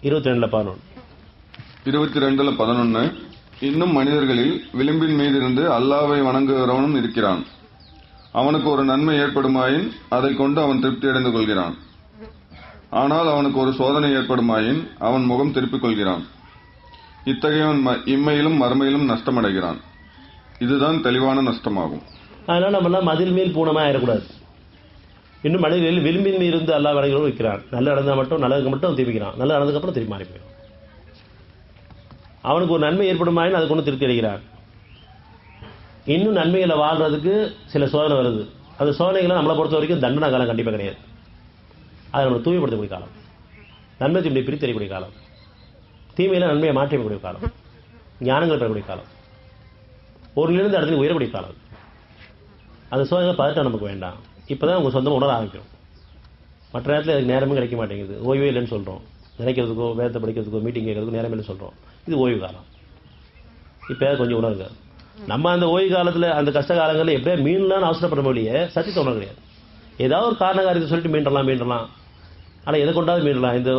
22:11 22:11 இன்னும் மனிதர்களில் விளிம்பின் மீது இருந்து அல்லாஹ்வை வணங்குகிறவனும் இருக்கிறான். அவனுக்கு ஒரு நன்மை ஏற்படுமாயின் அதைக் கொண்டு அவன் திருப்தி அடைந்து கொள்கிறான். ஆனால் அவனுக்கு ஒரு சோதனை ஏற்படுமாயின் அவன் முகம் திருப்பிக் கொள்கிறான். இத்தகையவன் இம்மையிலும் மறுமையிலும் நஷ்டமடைகிறான். இதுதான் தெளிவான நஷ்டமாகும். அதனால நம்ம எல்லாம் மதில் மேல் பூனமாக ஆயிடக்கூடாது. இன்னும் மனிதர்களில் விளிம்பின் மீது இருந்து அல்லாஹ் வணங்குகிறவனும் இருக்கிறான். நல்ல நடந்தால் மட்டும் நல்லதுக்கு மட்டும் திரும்பிக்கிறான். நல்ல நடந்ததுக்கப்புறம் திரும்பி மாறி போயிடும். அவனுக்கு ஒரு நன்மை ஏற்படுமாயின் அதை கொண்டு திருப்தி அடைகிறான். இன்னும் நன்மைகளை வாழ்றதுக்கு சில சோதனை வருது. அந்த சோதனைகளை நம்மளை பொறுத்த வரைக்கும் தண்டனை காலம் கண்டிப்பாக கிடையாது. அதை நம்ம தூய்மைப்படுத்தக்கூடிய காலம், நன்மை தீமையை பிரித்தறியக்கூடிய காலம், தீமையில நன்மையை மாற்றியக்கூடிய காலம், ஞானங்கள் பெறக்கூடிய காலம், ஒருலிருந்து இடத்துக்கு உயரக்கூடிய காலம். அந்த சோதனை பதட்டம் நமக்கு வேண்டாம். இப்போதான் உங்கள் சொந்தமாக உணர ஆரம்பிக்கிறோம். மற்ற நேரத்தில் அதுக்கு நேரமும் கிடைக்க மாட்டேங்குது. ஓய்வே இல்லைன்னு சொல்கிறோம். நினைக்கிறதுக்கோ வேதத்தை படிக்கிறதுக்கோ மீட்டிங் கேட்கறதுக்கோ நேரம் இல்லைன்னு சொல்கிறோம். இது ஓய்வு காலம். இப்போ கொஞ்சம் உணர்ங்க. நம்ம அந்த ஓய்வு காலத்தில் அந்த கஷ்ட காலங்களில் எப்படியா மீன்லாம் அவசரப்பட முடியே சத்தியத்தை உணர கிடையாது. ஏதாவது ஒரு காரண காரியத்தை சொல்லிட்டு மீண்டலாம். ஆனால் எதை கொண்டாவது மீண்டலாம். இந்த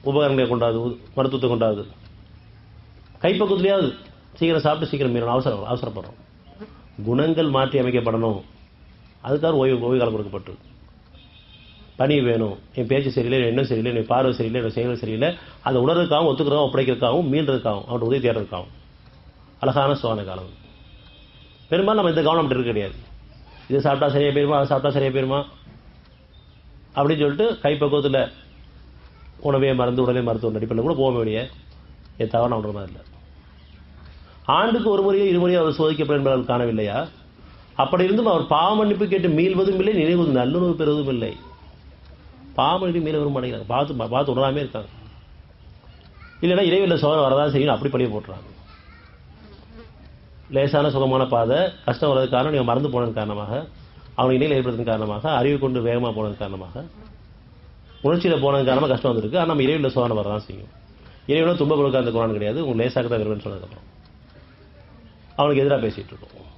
உபகரணங்களை கொண்டாது, மருத்துவத்தை கொண்டாது, கைப்பக்கத்துலையாவது சீக்கிரம் சாப்பிட்டு சீக்கிரம் மீறணும். அவசரப்படுறோம். குணங்கள் மாற்றி அமைக்கப்படணும். அதுக்காக ஓய்வு காலம் கொடுக்கப்பட்டு பணி வேணும். என் பேச்சு சரியில்லை, என் எண்ணம் சரியில்லை, என் பார்வை சரியில்லை, என் செயல்கள் சரியில்லை, அதை உணர்றதுக்காகவும் ஒத்துக்கிறதுக்காகவும் ஒப்படைக்கிறதுக்காகவும் மீண்டதுக்காகவும் அவன் உதவி தேடுறதுக்காகவும் அழகான சோதனை காலம். பெரும்பாலும் நம்ம இந்த கவனம் அப்படி இருக்க கிடையாது. இதை சாப்பிட்டா சரியாக போயிருமா, அதை சாப்பிட்டா சரியாக போயிருமா அப்படின்னு சொல்லிட்டு கைப்பக்குவத்தில் உணவே மருந்து உடலே மருத்துவ நடிப்பில் கூட போக வேண்டிய என் தவறு நான் உணர்மா இல்லை. ஆண்டுக்கு ஒரு முறையோ இருமுறையோ அவர் சோதிக்கப்படும் என்பதால் காணவில்லையா? அப்படி இருந்தும் அவர் பாவ மன்னிப்பு கேட்டு மீள்வதும் இல்லை, நினைவதும் நல்லுணர்வு பெறுவதும் இல்லை. பாவ மன்னிப்பு மீள வரும் மாட்டேங்கிறாங்க. பார்த்து உணராமே இருக்காங்க. இல்லைன்னா இறைவனில் சோதனை வரதான் செய்யணும், அப்படி பழிய போட்டுறாங்க. லேசான சுகமான பாதை கஷ்டம் வர்றதுக்கு காரணம் நீங்கள் மறந்து போனது காரணமாக, அவனுக்கு இடையில் ஏற்படுத்தின காரணமாக, அறிவு கொண்டு வேகமாக போனது காரணமாக, உணர்ச்சியில் போனது காரணமாக கஷ்டம் வந்துருக்கு. ஆனால் நம்ம இறைவனில் சோதனை வரதான் செய்யும். இறைவனும் துன்ப கொடுக்க அந்த குரான் கிடையாது. உங்களுக்கு லேசாக தான் வருவேன்னு சொன்னதுக்கப்புறம் அவனுக்கு எதிராக பேசிட்டு இருக்கோம்.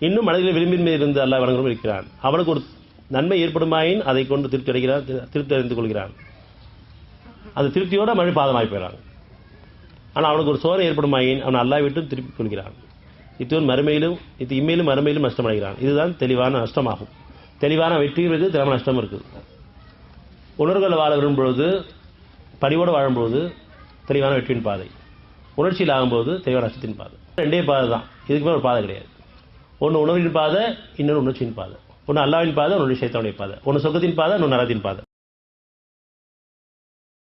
இன்னும் மனதில் விளிம்பின் மீது இருந்து அல்லாஹ் வணங்குகிறவனும் இருக்கிறான். அவனுக்கு ஒரு நன்மை ஏற்படுமாயின் அதை கொண்டு திருப்தி அறிந்து கொள்கிறான். அந்த திருப்தியோட மழை பாதமாகி போயிடறாங்க. ஆனால் அவனுக்கு ஒரு சோதனை ஏற்படுமாயின் அவன் அல்லாஹ் விட்டும் திருப்பிக் கொள்கிறான். இம்மையிலும் மறுமையிலும் நஷ்டமடைகிறான். இதுதான் தெளிவான நஷ்டமாகும். தெளிவான வெற்றியும் இருக்குது, தெளிவான நஷ்டம் இருக்குது. உணர்வுகள் வாழ விரும்பும்போது, பணிவோடு வாழும்போது தெளிவான வெற்றியின் பாதை, உணர்ச்சியில் ஆகும்போது தெளிவான நஷ்டத்தின் பாதை. ரெண்டே பாதை தான், இதுக்கு மேலே ஒரு பாதை கிடையாது. ஒன்று உணர்வின் பாதை, இன்னொன்று உணர்ச்சியின் பாதை. ஒன்று அல்லாஹ்வின் பாதை, ஒன்று ஷைத்தானுடைய பாதை. ஒன்று சொர்க்கத்தின் பாதை, இன்னொன்று நரகத்தின் பாதை.